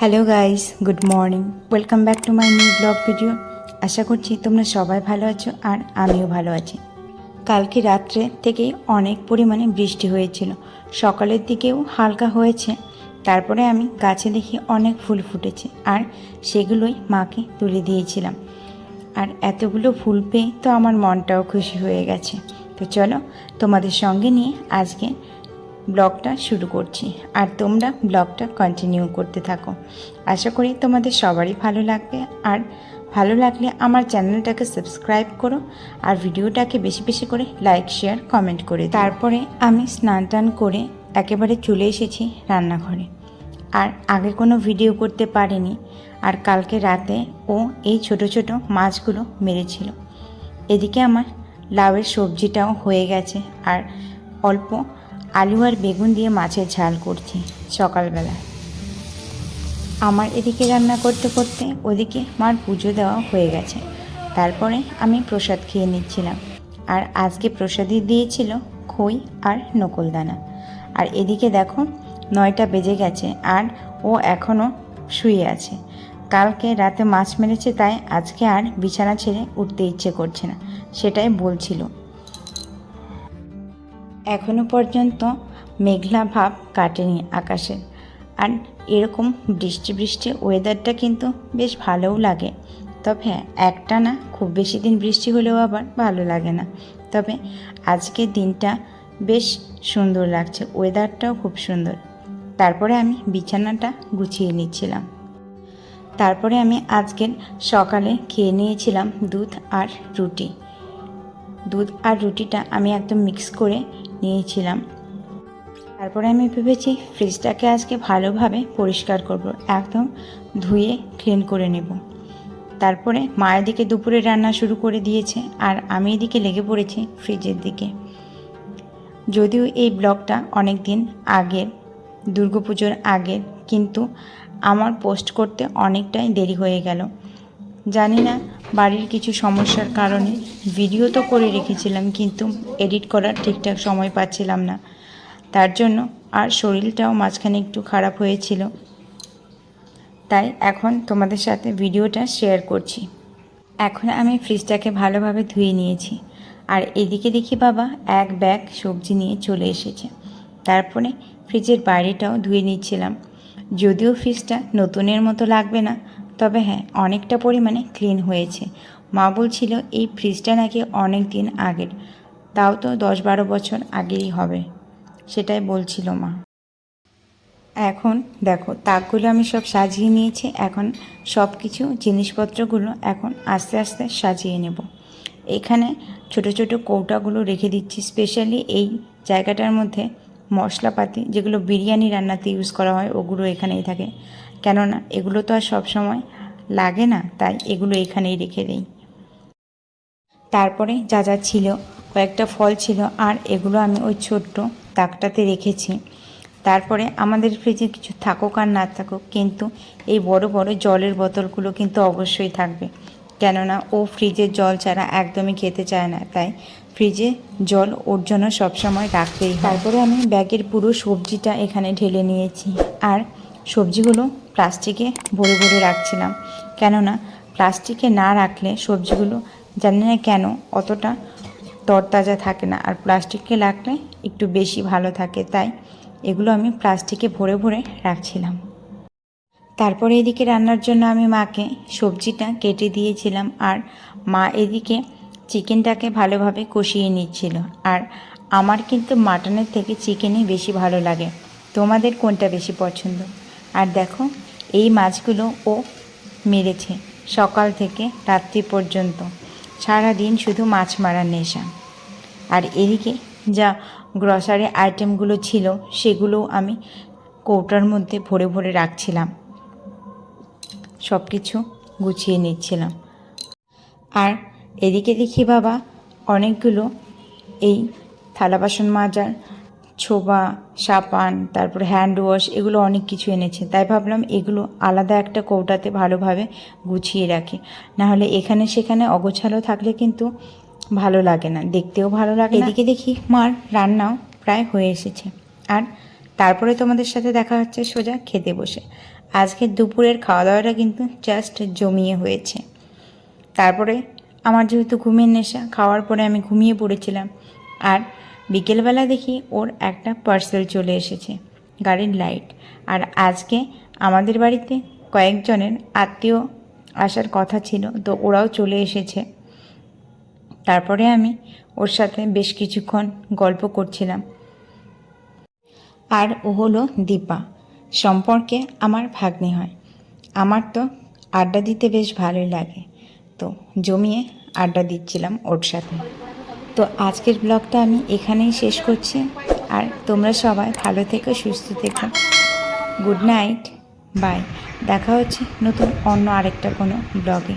Hello guys, good morning. Welcome back to my new vlog video. আশা করছি তোমরা সবাই ভালো আছো আর আমিও ভালো আছি। কালকে রাত্রে থেকেই অনেক পরিমাণে বৃষ্টি হয়েছিল, সকালের দিকেও হালকা হয়েছে। তারপরে আমি গাছে দেখি অনেক ফুল ফুটেছে আর সেগুলোই মাকে তুলে দিয়েছিলাম। আর এতগুলো ফুল পেয়ে তো আমার মনটাও খুশি হয়ে গেছে। তো চলো তোমাদের সঙ্গে নিয়ে আজকে ব্লগটা শুরু করছি আর তোমরা ব্লগটা কন্টিনিউ করতে থাকো। আশা করি তোমাদের সবারই ভালো লাগবে, আর ভালো লাগলে আমার চ্যানেলটাকে সাবস্ক্রাইব করো আর ভিডিওটাকে বেশি বেশি করে লাইক শেয়ার কমেন্ট করে। তারপরে আমি স্নান টান করে একেবারে চলে এসেছি রান্নাঘরে। আর আগে কোনো ভিডিও করতে পারিনি, আর কালকে রাতে ও এই ছোট ছোট মাছগুলো মেরেছিল। এদিকে আমার লাউয়ের সবজিটাও হয়ে গেছে আর অল্প আলু আর বেগুন দিয়ে মাছের ঝাল করছি সকালবেলা। আমার এদিকে রান্না করতে করতে ওদিকে মার পুজো দেওয়া হয়ে গেছে। তারপরে আমি প্রসাদ খেয়ে নিচ্ছিলাম, আর আজকে প্রসাদই দিয়েছিল খই আর নকুলদানা। আর এদিকে দেখো 9টা বেজে গেছে আর ও এখনও শুয়ে আছে। কালকে রাতে মাছ মেরেছে, তাই আজকে আর বিছানা ছেড়ে উঠতে ইচ্ছে করছে না, সেটাই বলছিল। এখনো পর্যন্ত মেঘলা ভাব কাটেনি আকাশের, আর এরকম বৃষ্টি বৃষ্টি ওয়েদারটা কিন্তু বেশ ভালোও লাগে। তবে হ্যাঁ, একটা না খুব বেশি দিন বৃষ্টি হলেও আবার ভালো লাগে না। তবে আজকের দিনটা বেশ সুন্দর লাগছে, ওয়েদারটাও খুব সুন্দর। তারপরে আমি বিছানাটা গুছিয়ে নিচ্ছিলাম। তারপরে আমি আজকের সকালে খেয়ে নিয়েছিলাম দুধ আর রুটি। দুধ আর রুটিটা আমি একদম মিক্স করে নিয়েছিলাম। তারপরে আমি ভেবেছি ফ্রিজটাকে আজকে ভালোভাবে পরিষ্কার করব, একদম ধুয়ে ক্লিন করে নেব। তারপরে মা এদিকে দুপুরে রান্না শুরু করে দিয়েছে আর আমি এদিকে লেগে পড়েছি ফ্রিজের দিকে। যদিও এই ব্লগটা অনেক দিন আগের, দুর্গাপুজোর আগের, কিন্তু আমার পোস্ট করতে অনেকটাই দেরি হয়ে গেল। জানি না, বাড়ির কিছু সমস্যার কারণে ভিডিও তো করে রেখেছিলাম কিন্তু এডিট করার ঠিকঠাক সময় পাচ্ছিলাম না, তার জন্য। আর শরীরটাও মাঝখানে একটু খারাপ হয়েছিল, তাই এখন তোমাদের সাথে ভিডিওটা শেয়ার করছি। এখন আমি ফ্রিজটাকে ভালোভাবে ধুয়ে নিয়েছি, আর এদিকে দেখি বাবা এক ব্যাগ সবজি নিয়ে চলে এসেছে। তারপরে ফ্রিজের বাইরেটাও ধুয়ে নিচ্ছিলাম। যদিও ফ্রিজটা নতুনের মতো লাগবে না, তবে হ্যাঁ অনেকটা পরিমাণে ক্লিন হয়েছে। মা বলছিল এই ফ্রিজটা নাকি অনেক দিন আগের, তাও তো 10-12 বছর আগেই হবে, সেটাই বলছিল মা। এখন দেখো তাকগুলো আমি সব সাজিয়ে নিয়েছি। এখন সব কিছু জিনিসপত্রগুলো এখন আস্তে আস্তে সাজিয়ে নেব। এখানে ছোট ছোট কৌটাগুলো রেখে দিচ্ছি, স্পেশালি এই জায়গাটার মধ্যে মশলাপাতি যেগুলো বিরিয়ানি রান্নাতে ইউজ করা হয় ওগুলো এখানেই থাকে, কেননা এগুলো তো আর সবসময় লাগে না, তাই এগুলো এখানেই রেখে দিই। তারপরে যা যা ছিল, কয়েকটা ফল ছিল আর এগুলো আমি ওই ছোট্ট তাকটাতে রেখেছি। তারপরে আমাদের ফ্রিজে কিছু থাকুক আর না থাকুক, কিন্তু এই বড় বড় জলের বোতলগুলো কিন্তু অবশ্যই থাকবে, কেননা ও ফ্রিজের জল ছাড়া একদমই খেতে চায় না, তাই ফ্রিজে জল ওর জন্য সবসময় রাখতেই হয়। তারপরে আমি ব্যাগের পুরো সবজিটা এখানে ঢেলে নিয়েছি, আর সবজিগুলো প্লাস্টিকে ভরে ভরে রাখছিলাম, কেননা প্লাস্টিকে না রাখলে সবজিগুলো জানি না কেন অতটা তরতাজা থাকে না, আর প্লাস্টিকে রাখলে একটু বেশি ভালো থাকে, তাই এগুলো আমি প্লাস্টিকে ভরে ভরে রাখছিলাম। তারপরে এদিকে রান্নার জন্য আমি মাকে সবজিটা কেটে দিয়েছিলাম, আর মা এদিকে চিকেনটাকে ভালোভাবে কষিয়ে নিচ্ছিল। আর আমার কিন্তু মাটনের থেকে চিকেনই বেশি ভালো লাগে, তোমাদের কোনটা বেশি পছন্দ? আর দেখো এই মাছগুলো ও মেরেছে সকাল থেকে রাত্রি পর্যন্ত, সারা দিন শুধু মাছ মারার নেশা। আর এদিকে যা গ্রসারি আইটেমগুলো ছিল সেগুলোও আমি কৌটার মধ্যে ভরে ভরে রাখছিলাম, সব কিছু গুছিয়ে নিচ্ছিলাম। আর এদিকে দেখি বাবা অনেকগুলো এই থালা বাসন মাজার ছোবা, সাবান, তারপর হ্যান্ড ওয়াশ, এগুলো অনেক কিছু এনেছে, তাই ভাবলাম এগুলো আলাদা একটা কৌটাতে ভালোভাবে গুছিয়ে রাখি, নাহলে এখানে সেখানে অগোছালো থাকলে কিন্তু ভালো লাগে না, দেখতেও ভালো লাগে। এদিকে দেখি মার রান্নাও প্রায় হয়ে এসেছে, আর তারপরে তোমাদের সাথে দেখা হচ্ছে সোজা খেতে বসে। আজকে দুপুরের খাওয়া দাওয়াটা কিন্তু জাস্ট জমিয়ে হয়েছে। তারপরে আমার যেহেতু ঘুমের নেশা, খাওয়ার পরে আমি ঘুমিয়ে পড়েছিলাম। আর বিকেলবেলা দেখি ওর একটা পার্সেল চলে এসেছে, গাড়ির লাইট। আর আজকে আমাদের বাড়িতে কয়েকজনের আত্মীয় আসার কথা ছিল, তো ওরাও চলে এসেছে। তারপরে আমি ওর সাথে বেশ কিছুক্ষণ গল্প করছিলাম। আর ও হলো দীপা, সম্পর্কে আমার ভাগ্নি হয়। আমার তো আড্ডা দিতে বেশ ভালোই লাগে, তো জমিয়ে আড্ডা দিচ্ছিলাম ওর সাথে। তো আজকের ব্লগটা আমি এখানেই শেষ করছি। আর তোমরা সবাই ভালো থেকো, সুস্থ থেকো। Good night, bye. দেখা হচ্ছে নতুন অন্য আরেকটা কোনো ব্লগে।